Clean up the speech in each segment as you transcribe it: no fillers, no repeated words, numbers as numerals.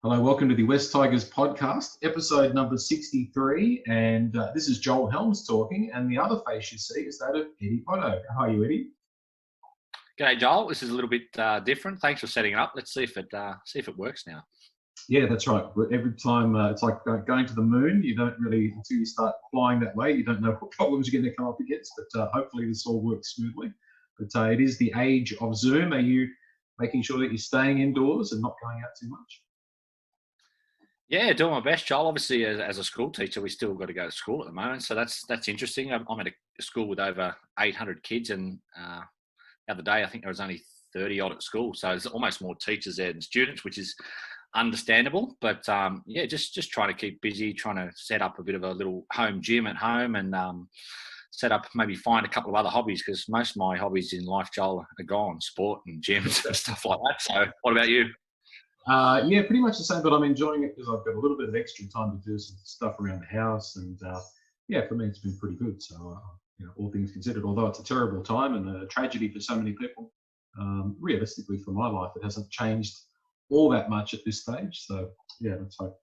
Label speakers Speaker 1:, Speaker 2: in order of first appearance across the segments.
Speaker 1: Hello, welcome to the West Tigers podcast, episode number 63. And this is Joel Helmes talking. And the other face you see is that of Eddie Otto. How are you, Eddie?
Speaker 2: G'day, Joel. This is a little bit different. Thanks for setting it up. Let's see if it works now.
Speaker 1: Yeah, that's right. Every time it's like going to the moon. You don't really, until you start flying that way, you don't know what problems you're going to come up against. But hopefully this all works smoothly. But it is the age of Zoom. Are you making sure that you're staying indoors and not going out too much?
Speaker 2: Yeah, doing my best, Joel. Obviously, as a school teacher, we still got to go to school at the moment, so that's interesting. I'm at a school with over 800 kids, and the other day I think there was only 30 odd at school, so there's almost more teachers there than students, which is understandable. But yeah, just trying to keep busy, trying to set up a bit of a little home gym at home, and maybe find a couple of other hobbies, because most of my hobbies in life, Joel, are gone: sport and gyms and stuff like that. So, what about you?
Speaker 1: Yeah, pretty much the same, but I'm enjoying it because I've got a little bit of extra time to do some stuff around the house, and yeah, for me it's been pretty good. So, all things considered, although it's a terrible time and a tragedy for so many people, realistically for my life, it hasn't changed all that much at this stage. So, yeah, let's hope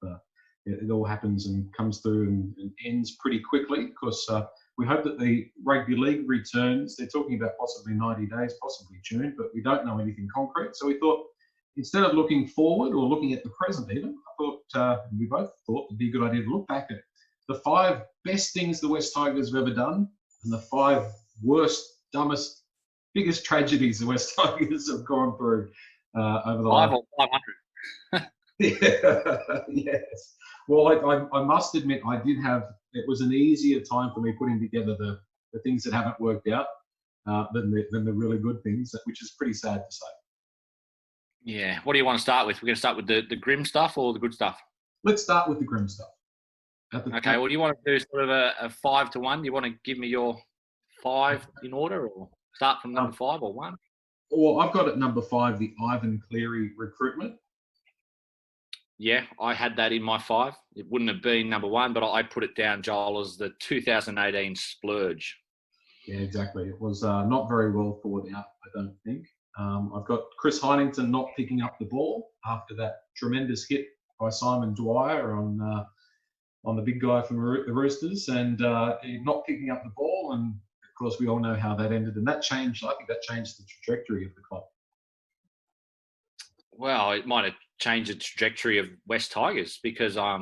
Speaker 1: it all happens and comes through and ends pretty quickly, because we hope that the rugby league returns. They're talking about possibly 90 days, possibly June, but we don't know anything concrete. So we thought, instead of looking forward or looking at the present even, I thought, we both thought it'd be a good idea to look back at the 5 best things the West Tigers have ever done and the 5 worst, dumbest, biggest tragedies the West Tigers have gone through over the last...
Speaker 2: 500.
Speaker 1: Yeah, yes. Well, I must admit, it was an easier time for me putting together the things that haven't worked out than the really good things, which is pretty sad to say.
Speaker 2: Yeah. What do you want to start with? We're going to start with the grim stuff or the good stuff?
Speaker 1: Let's start with the grim stuff.
Speaker 2: Okay. Well, do you want to do sort of a 5 to 1? Do you want to give me your 5 in order, or start from number 5 or 1?
Speaker 1: Well, I've got at number 5 the Ivan Cleary recruitment.
Speaker 2: Yeah, I had that in my 5. It wouldn't have been number 1, but I put it down, Joel, as the 2018 splurge.
Speaker 1: Yeah, exactly. It was not very well thought out, I don't think. I've got Chris Heinington not picking up the ball after that tremendous hit by Simon Dwyer on the big guy from the Roosters, and not picking up the ball. And of course, we all know how that ended. And I think that changed the trajectory of the club.
Speaker 2: Well, it might have changed the trajectory of West Tigers, because I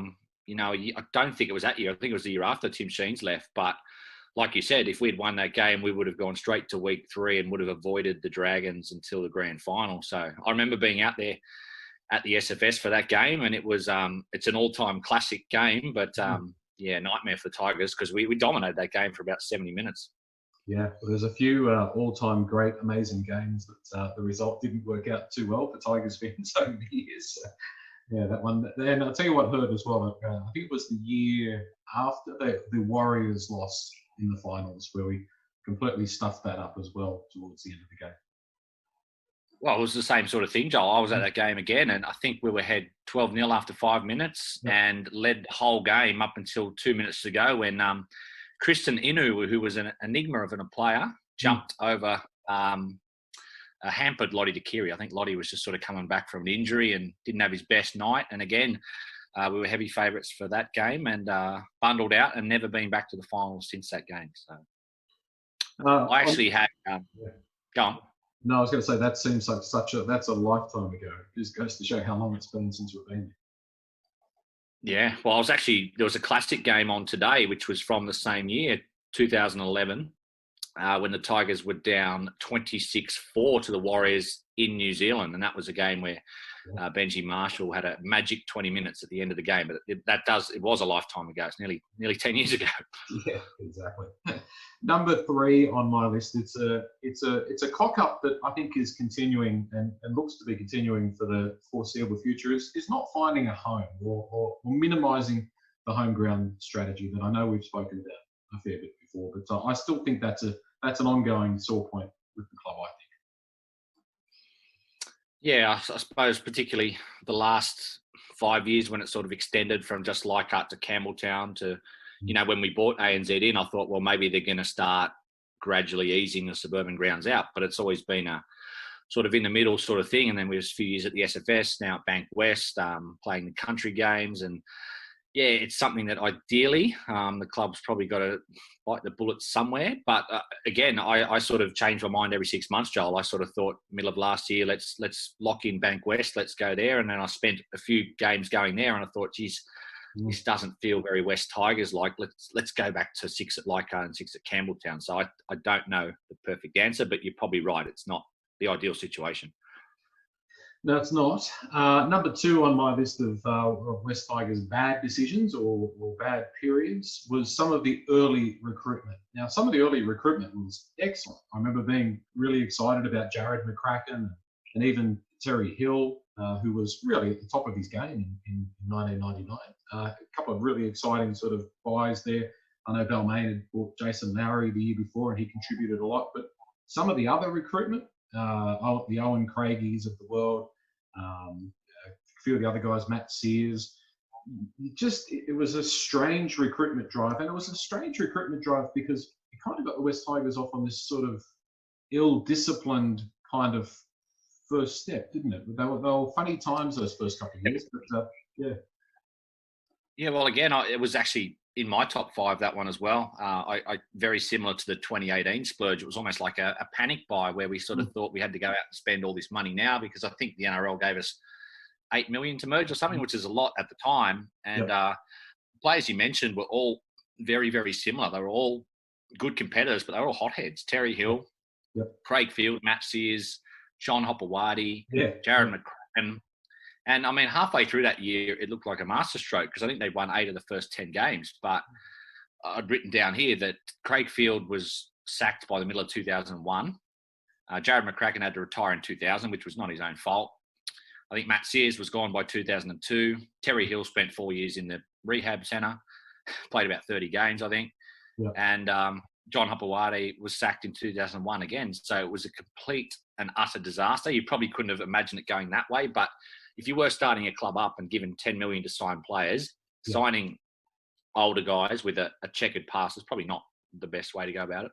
Speaker 2: don't think it was that year. I think it was the year after Tim Sheens left. But like you said, if we'd won that game, we would have gone straight to week 3 and would have avoided the Dragons until the grand final. So I remember being out there at the SFS for that game, and it was it's an all-time classic game, but yeah, nightmare for the Tigers, because we dominated that game for about 70 minutes.
Speaker 1: Yeah, well, there's a few all-time great, amazing games that the result didn't work out too well for Tigers fans over the years. So, yeah, that one. And I'll tell you what hurt as well. I think it was the year after the Warriors lost in the finals, where we completely stuffed that up as well towards the end of the game.
Speaker 2: Well, it was the same sort of thing, Joel. I was at that game again, and I think we were ahead 12-0 after 5 minutes, and led the whole game up until 2 minutes to go, when Kristen Inu, who was an enigma of a player, jumped over a hampered Lottie Dakiri. I think Lottie was just sort of coming back from an injury and didn't have his best night. And again, we were heavy favourites for that game, and bundled out and never been back to the finals since that game. So I actually had go on.
Speaker 1: No, I was going to say that seems like that's a lifetime ago. It just goes to show how long it's been since we've been there.
Speaker 2: Yeah, well, there was a classic game on today, which was from the same year, 2011, when the Tigers were down 26-4 to the Warriors in New Zealand. And that was a game where Benji Marshall had a magic 20 minutes at the end of the game. But it was a lifetime ago. It's nearly 10 years ago.
Speaker 1: Yeah, exactly. Number 3 on my list, it's a cock-up that I think is continuing and looks to be continuing for the foreseeable future, is not finding a home or minimising the home ground strategy that I know we've spoken about a fair bit before. But I still think that's an ongoing sore point with the club, I think.
Speaker 2: Yeah, I suppose particularly the last 5 years, when it sort of extended from just Leichhardt to Campbelltown to, when we bought ANZ in, I thought, well, maybe they're going to start gradually easing the suburban grounds out. But it's always been a sort of in the middle sort of thing. And then we was a few years at the SFS, now at Bank West, playing the country games. And yeah, it's something that ideally the club's probably got to bite the bullet somewhere. But again, I sort of change my mind every 6 months, Joel. I sort of thought middle of last year, let's lock in Bank West, let's go there. And then I spent a few games going there, and I thought, geez, this doesn't feel very West Tigers like. Let's go back to 6 at Leichhardt and 6 at Campbelltown. So I don't know the perfect answer, but you're probably right. It's not the ideal situation.
Speaker 1: No, it's not. Number 2 on my list of West Tigers' bad decisions or bad periods was some of the early recruitment. Now, some of the early recruitment was excellent. I remember being really excited about Jared McCracken and even Terry Hill, who was really at the top of his game in 1999. A couple of really exciting sort of buys there. I know Balmain had bought Jason Lowry the year before, and he contributed a lot. But some of the other recruitment, the Owen Craigies of the world, a few of the other guys, Matt Sears, it was a strange recruitment drive. And it was a strange recruitment drive because it kind of got the West Tigers off on this sort of ill-disciplined kind of first step, didn't it? They were funny times those first couple of years, but yeah.
Speaker 2: Yeah, well, again, it was actually in my top 5, that one as well. I very similar to the 2018 splurge. It was almost like a panic buy where we sort of thought we had to go out and spend all this money now, because I think the NRL gave us $8 million to merge or something, which is a lot at the time. And players you mentioned were all very, very similar. They were all good competitors, but they were all hotheads. Terry Hill, Craig Field, Matt Sears, Sean Hopewadi, Jared McCracken. And I mean, halfway through that year, it looked like a masterstroke because I think they won 8 of the first 10 games. But I'd written down here that Craig Field was sacked by the middle of 2001. Jared McCracken had to retire in 2000, which was not his own fault. I think Matt Sears was gone by 2002. Terry Hill spent 4 years in the rehab centre, played about 30 games, I think. Yeah. And John Hopewadi was sacked in 2001 again. So it was a complete and utter disaster. You probably couldn't have imagined it going that way, but if you were starting a club up and given $10 million to sign players, signing older guys with a checkered past is probably not the best way to go about it.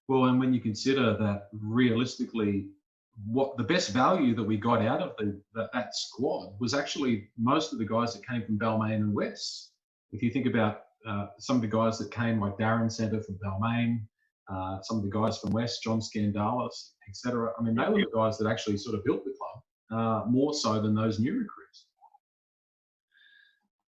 Speaker 1: Well, and when you consider that realistically, what the best value that we got out of that squad was actually most of the guys that came from Balmain and West. If you think about some of the guys that came, like Darren Centre from Balmain, some of the guys from West, John Scandalis, etc. I mean, they were the guys that actually sort of built the club. More so than those new recruits.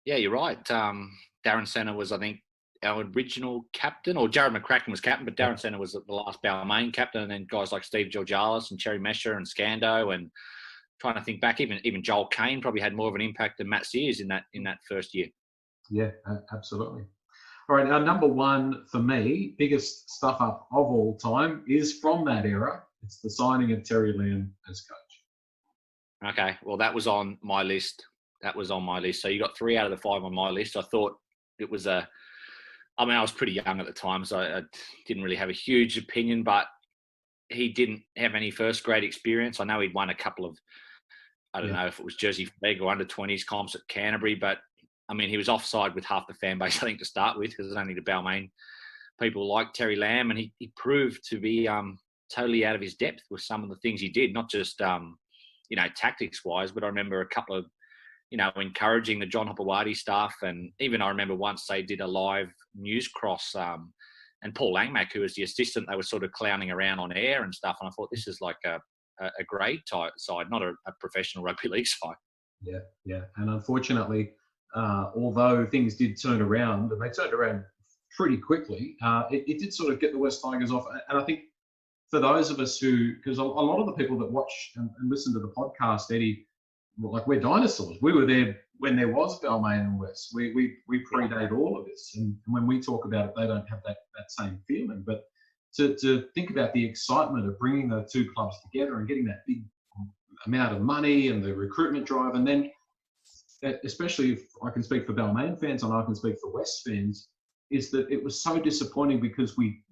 Speaker 2: Yeah, you're right. Darren Centre was, I think, our original captain, or Jared McCracken was captain, but Darren Centre was the last Balmain captain, and then guys like Steve Georgalis and Cherry Mesher and Scando, and trying to think back, even Joel Kane probably had more of an impact than Matt Sears in that first year. Yeah,
Speaker 1: absolutely. All right, now number 1 for me, biggest stuff up of all time is from that era. It's the signing of Terry Lamb as coach.
Speaker 2: Okay, well, that was on my list. So you got 3 out of the 5 on my list. I thought it was I was pretty young at the time, so I didn't really have a huge opinion, but he didn't have any first grade experience. I know he'd won a couple of, I don't know if it was Jersey Flag or under-20s comps at Canterbury, but I mean, he was offside with half the fan base, I think, to start with, because it's only the Balmain people like Terry Lamb, and he proved to be totally out of his depth with some of the things he did, not just tactics wise, but I remember a couple of, encouraging the John Hopewadi stuff. And even I remember once they did a live news cross and Paul Langmack, who was the assistant, they were sort of clowning around on air and stuff. And I thought, this is like a grade type side, not a professional rugby league side.
Speaker 1: Yeah. And unfortunately, although things did turn around, and they turned around pretty quickly, it did sort of get the West Tigers off. And I think for those of us because a lot of the people that watch and listen to the podcast, Eddie, like, we're dinosaurs. We were there when there was Balmain and West. We predate all of this. And when we talk about it, they don't have that same feeling. But to think about the excitement of bringing the two clubs together and getting that big amount of money and the recruitment drive, and then especially if I can speak for Balmain fans and I can speak for West fans, is that it was so disappointing because we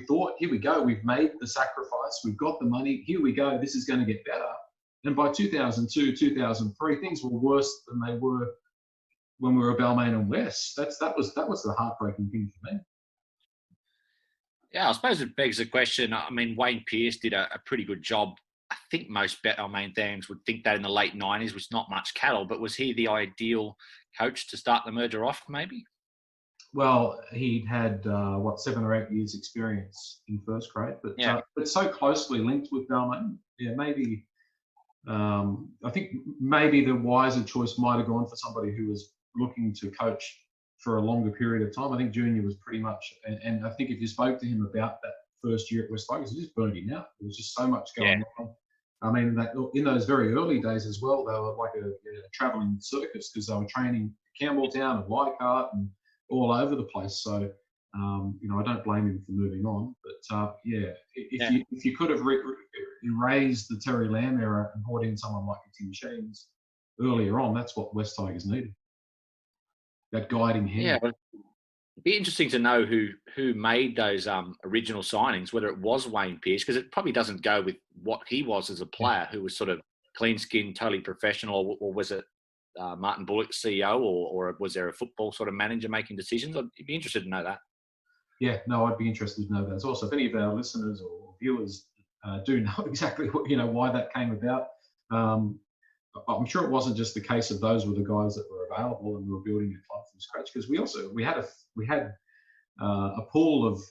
Speaker 1: thought, here we go, we've made the sacrifice, we've got the money, here we go, this is going to get better. And by 2002, 2003, things were worse than they were when we were Balmain and West. That was the heartbreaking thing for me.
Speaker 2: Yeah, I suppose it begs the question. I mean, Wayne Pearce did a pretty good job I think most Balmain fans would think that in the late 90s was not much cattle, but was he the ideal coach to start the merger off, maybe?
Speaker 1: Well, he'd had 7 or 8 years experience in first grade, but so closely linked with Balmain. Yeah, maybe. I think maybe the wiser choice might have gone for somebody who was looking to coach for a longer period of time. I think Junior was pretty much, and I think if you spoke to him about that first year at West Tigers, he just burned him out. There was just so much going on. I mean, in those very early days as well, they were like a travelling circus because they were training Campbelltown and Leichhardt and all over the place. So, I don't blame him for moving on. But if you could have erased the Terry Lamb era and brought in someone like Tim Sheens earlier on, that's what West Tigers needed. That guiding hand.
Speaker 2: Yeah, it'd be interesting to know who made those original signings, whether it was Wayne Pearce, because it probably doesn't go with what he was as a player, who was sort of clean-skinned, totally professional, or was it Martin Bullock, CEO, or was there a football sort of manager making decisions? I'd be interested to know that.
Speaker 1: Yeah, no, I'd be interested to know that. Also, if any of our listeners or viewers do know exactly why that came about, I'm sure it wasn't just the case of those were the guys that were available and we were building a club from scratch, because we had a pool of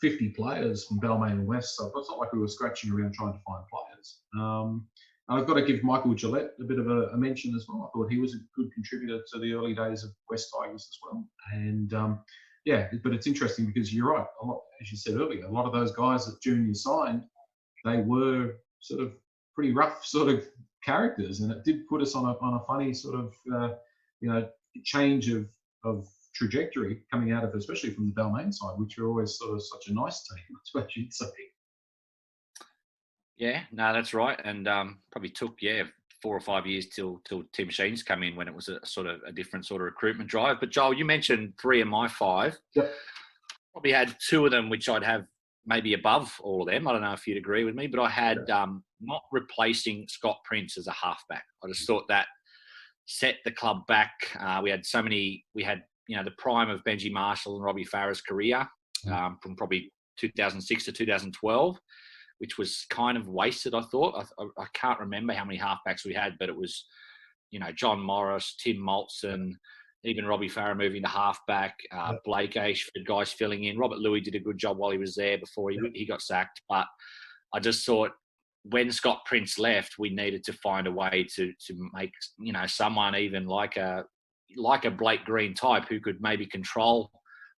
Speaker 1: 50 players from Balmain and West, so it's not like we were scratching around trying to find players. I've got to give Michael Gillette a bit of a mention as well. I thought he was a good contributor to the early days of West Tigers as well. And but it's interesting because you're right. As you said earlier, a lot of those guys that Junior signed, they were sort of pretty rough sort of characters, and it did put us on a funny sort of change of trajectory coming out of, especially from the Balmain side, which are always sort of such a nice team, I should say.
Speaker 2: Yeah, no, that's right, and probably took 4 or 5 years till Tim Sheens come in, when it was a sort of a different sort of recruitment drive. But Joel, you mentioned 3 of my 5.
Speaker 1: Yep.
Speaker 2: Probably had 2 of them which I'd have maybe above all of them. I don't know if you'd agree with me, but I had not replacing Scott Prince as a halfback. I just thought that set the club back. We had the prime of Benji Marshall and Robbie Farah's career from probably 2006 to 2012, which was kind of wasted, I thought. I can't remember how many halfbacks we had, but it was, John Morris, Tim Maltson, even Robbie Farah moving to halfback, Blake Ashford, guys filling in. Robert Louis did a good job while he was there before he got sacked. But I just thought when Scott Prince left, we needed to find a way to make, someone even like a Blake Green type who could maybe control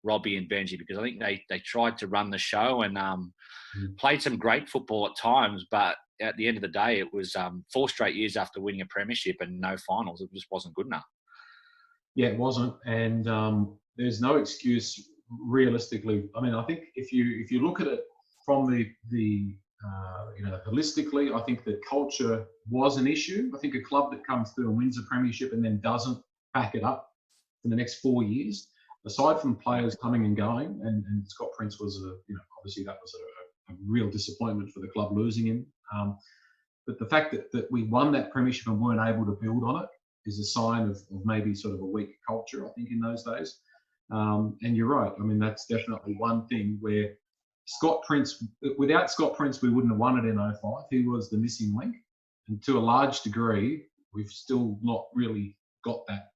Speaker 2: Robbie and Benji, because I think they tried to run the show and played some great football at times. But at the end of the day, it was 4 straight years after winning a premiership and no finals. It just wasn't good enough.
Speaker 1: Yeah, it wasn't, and there's no excuse realistically. I mean, I think if you look at it from the holistically, I think that culture was an issue. I think a club that comes through and wins a premiership and then doesn't back it up for the next 4 years, aside from players coming and going, and Scott Prince was obviously that was a real disappointment for the club losing him. But the fact that we won that premiership and weren't able to build on it is a sign of maybe sort of a weak culture, I think, in those days. And you're right. I mean, that's definitely one thing where without Scott Prince, we wouldn't have won it in 05. He was the missing link. And to a large degree, we've still not really got that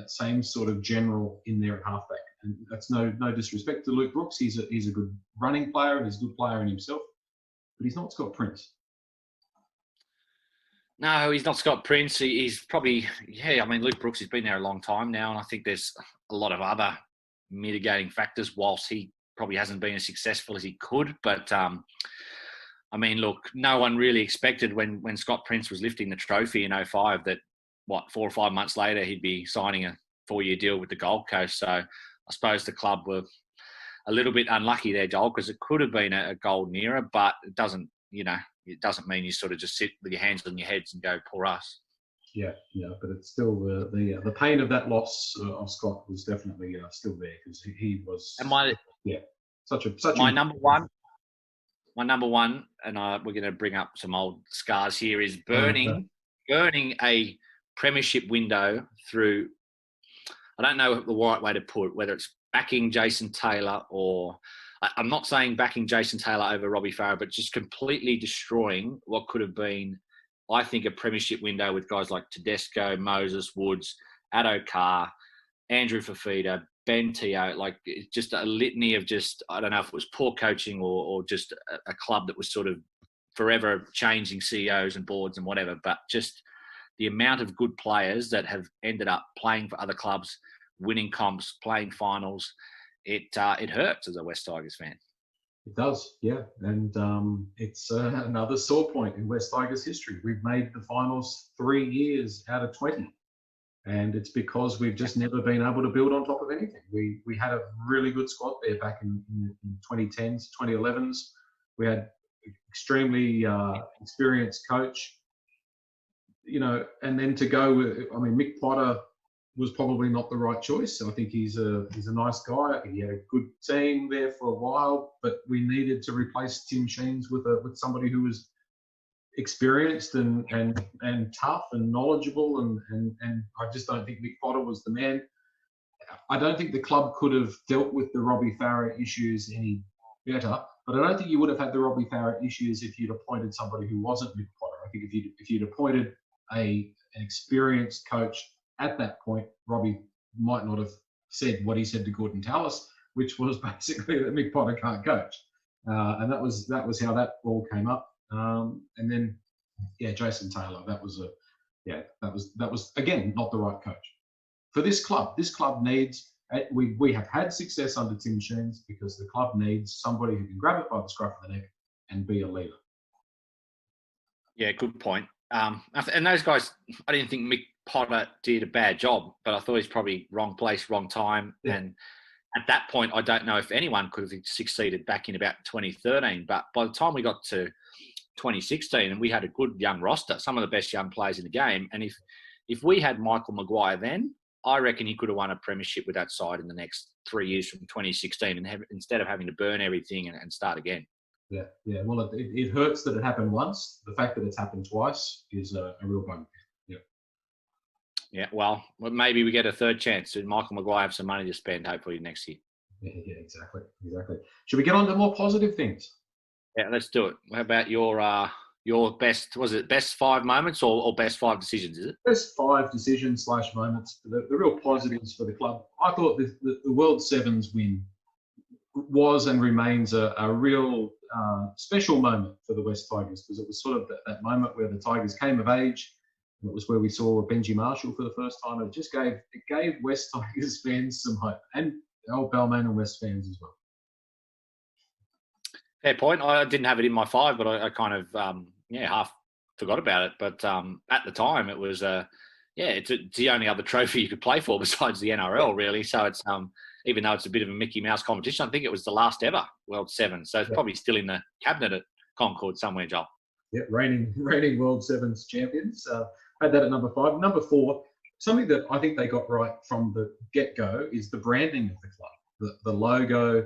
Speaker 1: same sort of general in there at halfback. And that's no disrespect to Luke Brooks. He's a good running player and he's a good player in himself, but he's not Scott Prince.
Speaker 2: No, he's not Scott Prince. He's probably, Luke Brooks has been there a long time now, and I think there's a lot of other mitigating factors whilst he probably hasn't been as successful as he could. But, look, no one really expected when Scott Prince was lifting the trophy in 05 that, 4 or 5 months later, he'd be signing a 4-year deal with the Gold Coast. So I suppose the club were a little bit unlucky there, Joel, because it could have been a golden era, but it doesn't mean you sort of just sit with your hands on your heads and go, poor us. Yeah,
Speaker 1: but it's still the pain of that loss of Scott was definitely still there, because he was
Speaker 2: number one, and we're going to bring up some old scars here, is burning a premiership window through. I don't know the right way to put it, whether it's backing Jason Taylor or I'm not saying backing Jason Taylor over Robbie Farah, but just completely destroying what could have been, I think, a premiership window with guys like Tedesco, Moses, Woods, Addo Carr, Andrew Fafita, Ben Teo, like just a litany of just, I don't know if it was poor coaching or just a club that was sort of forever changing CEOs and boards and whatever, but just the amount of good players that have ended up playing for other clubs, winning comps, playing finals, it hurts as a West Tigers fan.
Speaker 1: It does, yeah. And it's another sore point in West Tigers history. We've made the finals 3 years out of 20. And it's because we've just never been able to build on top of anything. We had a really good squad there back in 2010s, 2011s. We had extremely experienced coach, and then to go with, Mick Potter was probably not the right choice. I think he's a nice guy. I think he had a good team there for a while, but we needed to replace Tim Sheens with somebody who was experienced and tough and knowledgeable, and I just don't think Mick Potter was the man. I don't think the club could have dealt with the Robbie Farah issues any better, but I don't think you would have had the Robbie Farah issues if you'd appointed somebody who wasn't Mick Potter. I think if you'd appointed an experienced coach at that point, Robbie might not have said what he said to Gordon Tallis, which was basically that Mick Potter can't coach, and that was how that all came up. And then, Jason Taylor. That was again not the right coach for this club. This club needs. We have had success under Tim Sheens because the club needs somebody who can grab it by the scruff of the neck and be a leader.
Speaker 2: Yeah, good point. And those guys, I didn't think Mick Potter did a bad job, but I thought he's probably wrong place, wrong time. Yeah. And at that point, I don't know if anyone could have succeeded back in about 2013. But by the time we got to 2016 and we had a good young roster, some of the best young players in the game. And if we had Michael Maguire then, I reckon he could have won a premiership with that side in the next 3 years from 2016 and instead of having to burn everything and start again.
Speaker 1: Yeah. Well, it hurts that it happened once. The fact that it's happened twice is a real bummer. Yeah.
Speaker 2: Yeah, well, maybe we get a third chance. Should Michael Maguire have some money to spend, hopefully, next year?
Speaker 1: Yeah, exactly. Should we get on to more positive things?
Speaker 2: Yeah, let's do it. How about your best, was it best 5 moments or best 5 decisions, is it?
Speaker 1: Best 5 decisions / moments. The real positives for the club. I thought the World Sevens win was and remains a real special moment for the West Tigers, because it was sort of that moment where the Tigers came of age. And it was where we saw Benji Marshall for the first time. And it gave West Tigers fans some hope, and old Balmain and West fans as well.
Speaker 2: Fair point. I didn't have it in my 5, but I kind of half forgot about it. But at the time, it was it's the only other trophy you could play for besides the NRL, really. So it's even though it's a bit of a Mickey Mouse competition, I think it was the last ever World Sevens. So it's probably still in the cabinet at Concord somewhere, Joel. Yeah, reigning World Sevens champions. Had that at number 5. Number 4, something that I think they got right from the get-go is the branding of the club. The logo,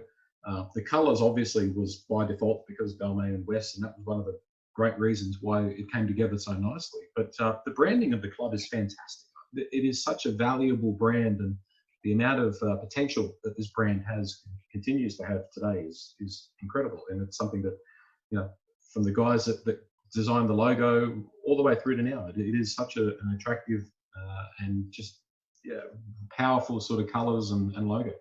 Speaker 2: the colours obviously was by default because Balmain and West, and that was one of the great reasons why it came together so nicely. But the branding of the club is fantastic. It is such a valuable brand, and the amount of potential that this brand continues to have today is incredible. And it's something that, from the guys that designed the logo all the way through to now, it is such an attractive and just powerful sort of colours and logo.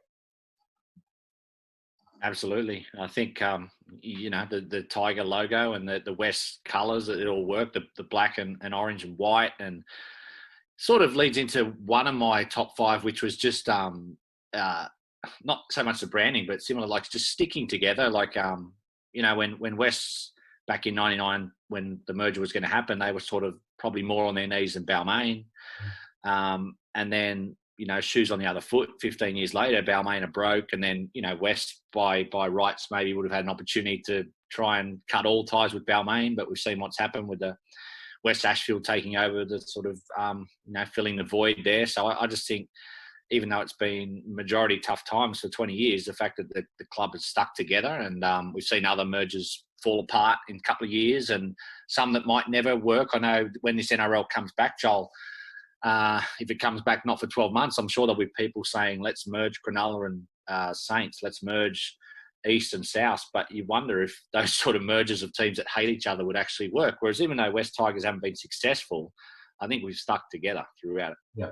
Speaker 2: Absolutely. I think, the Tiger logo and the West colours, it all work, the black and orange and white, and sort of leads into one of my top 5, which was just not so much the branding, but similar, like just sticking together. Like, when West back in 99, when the merger was going to happen, they were sort of probably more on their knees than Balmain. And then, shoes on the other foot, 15 years later, Balmain are broke. And then, West by rights maybe would have had an opportunity to try and cut all ties with Balmain. But we've seen what's happened with the West Ashfield taking over, the sort of, filling the void there. So I just think, even though it's been majority tough times for 20 years, the fact that the club has stuck together, and we've seen other mergers fall apart in a couple of years, and some that might never work. I know when this NRL comes back, Joel, if it comes back not for 12 months, I'm sure there'll be people saying, let's merge Cronulla and Saints, let's merge east and south, but you wonder if those sort of mergers of teams that hate each other would actually work. Whereas even though West Tigers haven't been successful, I think we've stuck together throughout it.
Speaker 1: Yeah,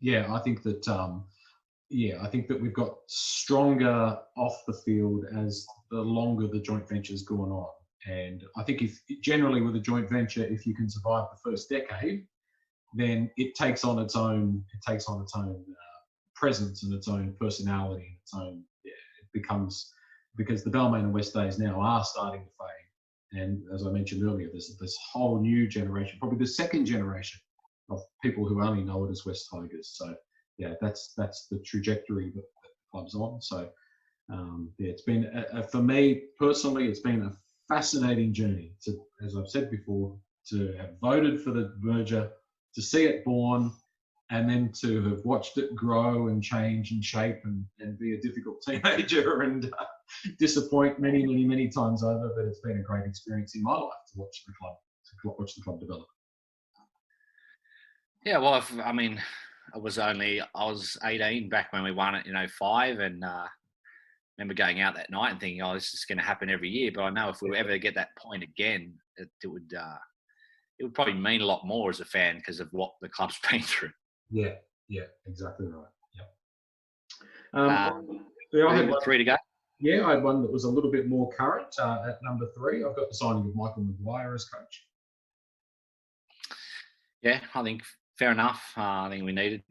Speaker 1: yeah. I think that I think that we've got stronger off the field as the longer the joint venture's gone on. And I think if generally with a joint venture, if you can survive the first decade, then it takes on its own. It takes on its own presence and its own personality and its own. Yeah, it becomes, because the Balmain and West Days now are starting to fade. And as I mentioned earlier, there's this whole new generation, probably the second generation of people who only know it as West Tigers. So yeah, that's the trajectory that the club's on. So yeah, it's been for me personally, it's been a fascinating journey to, as I've said before, to have voted for the merger, to see it born, and then to have watched it grow and change and shape and be a difficult teenager and disappoint many times over. But it's been a great experience in my life to watch the club develop.
Speaker 2: Yeah, well, I was 18 back when we won it in 05, and remember going out that night and thinking, oh, this is going to happen every year. But I know if we ever get that point again, it would probably mean a lot more as a fan because of what the club's been through.
Speaker 1: Yeah, exactly right.
Speaker 2: I had 3 to go.
Speaker 1: Yeah, I had one that was a little bit more current at number 3. I've got the signing of Michael Maguire as coach.
Speaker 2: Yeah, I think fair enough. I think we needed,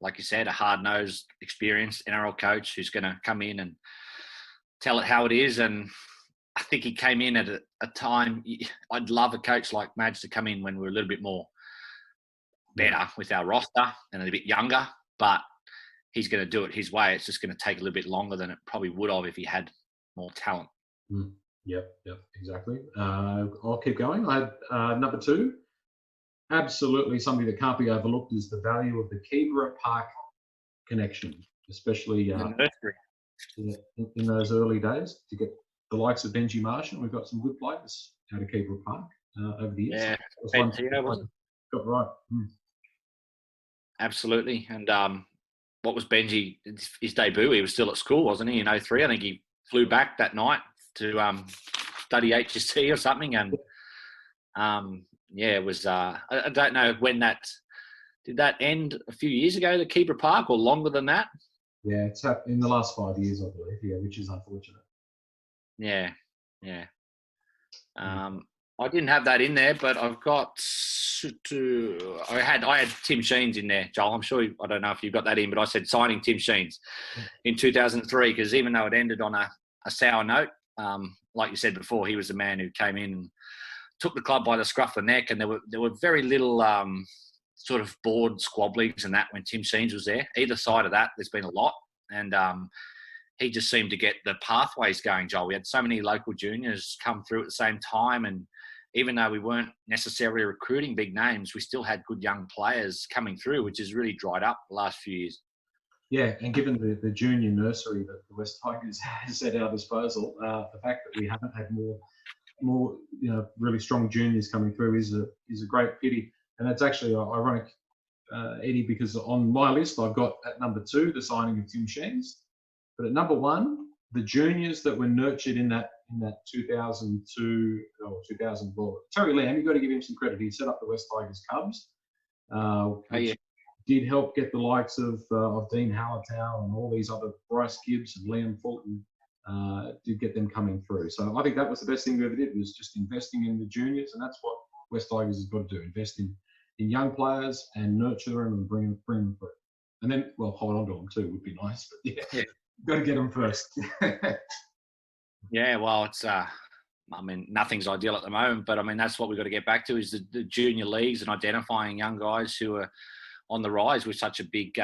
Speaker 2: like you said, a hard-nosed, experienced NRL coach who's going to come in and tell it how it is. And I think he came in at a time. I'd love a coach like Madge to come in when we're a little bit more better with our roster and a bit younger, but he's going to do it his way. It's just going to take a little bit longer than it probably would have if he had more talent.
Speaker 1: Yep, exactly. I'll keep going. I had number 2. Absolutely something that can't be overlooked is the value of the Keebra Park connection, especially in those early days, to get the likes of Benji Marshall. We've got some good players out of Keebra Park over the years.
Speaker 2: Yeah,
Speaker 1: got right.
Speaker 2: Absolutely. And what was Benji, his debut? He was still at school, wasn't he, in 03? I think he flew back that night to study HSC or something. And it was, I don't know when did that end a few years ago, the Keebra Park, or longer than that?
Speaker 1: Yeah, it's happened in the last 5 years, I believe, which is unfortunate.
Speaker 2: Yeah. I didn't have that in there, but I've got I had Tim Sheens in there, Joel. I'm sure, I don't know if you've got that in, but I said signing Tim Sheens in 2003, because even though it ended on a sour note, like you said before, he was the man who came in and took the club by the scruff of the neck, and there were very little sort of board squabblings and that when Tim Sheens was there. Either side of that, there's been a lot, and he just seemed to get the pathways going, Joel. We had so many local juniors come through at the same time, and even though we weren't necessarily recruiting big names, we still had good young players coming through, which has really dried up the last few years. Yeah,
Speaker 1: and given the junior nursery that the West Tigers has at our disposal, the fact that we haven't had more really strong juniors coming through is a great pity. And it's actually ironic, Eddie, because on my list I've got at number 2 the signing of Tim Sheens, but at number 1 the juniors that were nurtured in that 2002 or 2000 ball. Terry Lamb, you've got to give him some credit. He set up the West Tigers Cubs, which did help get the likes of Dean Hallertau and all these other Bryce Gibbs and Liam Fulton. Did get them coming through. So I think that was the best thing we ever did, was just investing in the juniors, and that's what West Tigers has got to do: invest in young players and nurture them and bring them through. And then, well, hold on to them too would be nice, but yeah. Got to get them first.
Speaker 2: Yeah, well, it's nothing's ideal at the moment, but that's what we've got to get back to, is the junior leagues and identifying young guys who are on the rise with such a big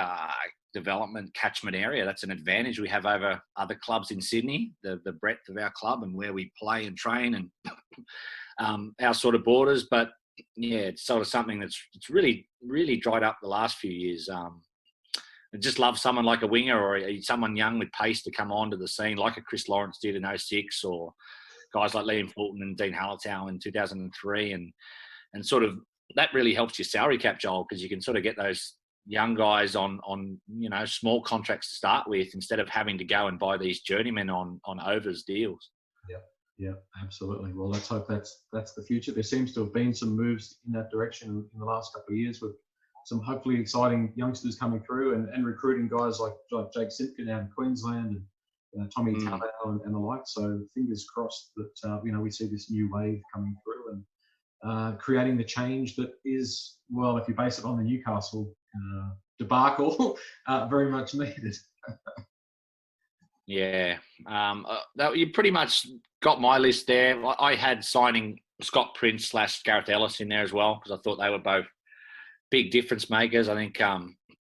Speaker 2: development catchment area. That's an advantage we have over other clubs in Sydney, the breadth of our club and where we play and train and our sort of borders. But yeah, it's sort of something it's really, really dried up the last few years. I just love someone like a winger or someone young with pace to come onto the scene, like a Chris Lawrence did in 06, or guys like Liam Fulton and Dean Hallertau in 2003. And sort of that really helps your salary cap, Joel, because you can sort of get those young guys on small contracts to start with, instead of having to go and buy these journeymen on overs deals.
Speaker 1: Yeah, absolutely. Well, let's hope that's the future. There seems to have been some moves in that direction in the last couple of years, with some hopefully exciting youngsters coming through and recruiting guys like Jake Simpkin out in Queensland and Tommy Tallow and the like. So fingers crossed that we see this new wave coming through and creating the change that is, well, if you base it on the Newcastle debacle, very much needed.
Speaker 2: Yeah, you pretty much got my list there. I had signing Scott Prince / Gareth Ellis in there as well, because I thought they were both big difference makers. I think,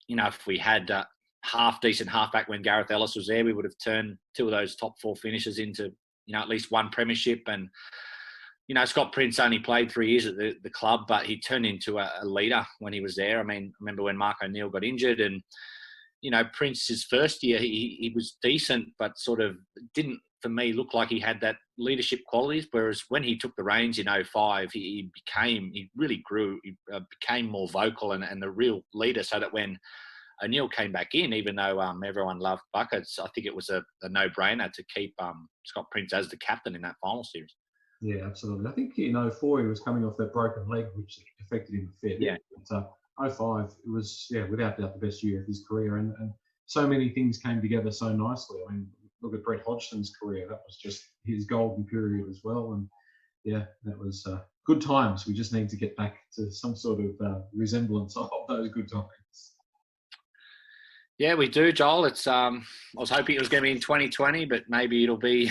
Speaker 2: if we had half decent halfback when Gareth Ellis was there, we would have turned two of those top four finishers into, at least one premiership. And, Scott Prince only played 3 years at the club, but he turned into a leader when he was there. I mean, I remember when Mark O'Neill got injured, and Prince's first year, he was decent, but sort of didn't, for me, look like he had that leadership qualities. Whereas when he took the reins in 2005, he really grew. He became more vocal and the real leader, so that when O'Neill came back in, even though everyone loved buckets, I think it was a no-brainer to keep Scott Prince as the captain in that final series.
Speaker 1: Yeah, absolutely. I think in 2004 he was coming off that broken leg, which affected him a fair bit.
Speaker 2: Yeah.
Speaker 1: But, 2005, it was, without doubt the best year of his career. And so many things came together so nicely. I mean, look at Brett Hodgson's career. That was just his golden period as well. And, that was good times. We just need to get back to some sort of resemblance of those good times.
Speaker 2: Yeah, we do, Joel. It's I was hoping it was going to be in 2020, but maybe it'll be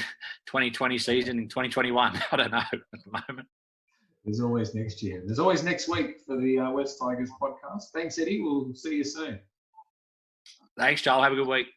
Speaker 2: 2020 season in 2021. I don't know at the moment.
Speaker 1: There's always next year. There's always next week for the West Tigers podcast. Thanks, Eddie. We'll see you soon.
Speaker 2: Thanks, Joel. Have a good week.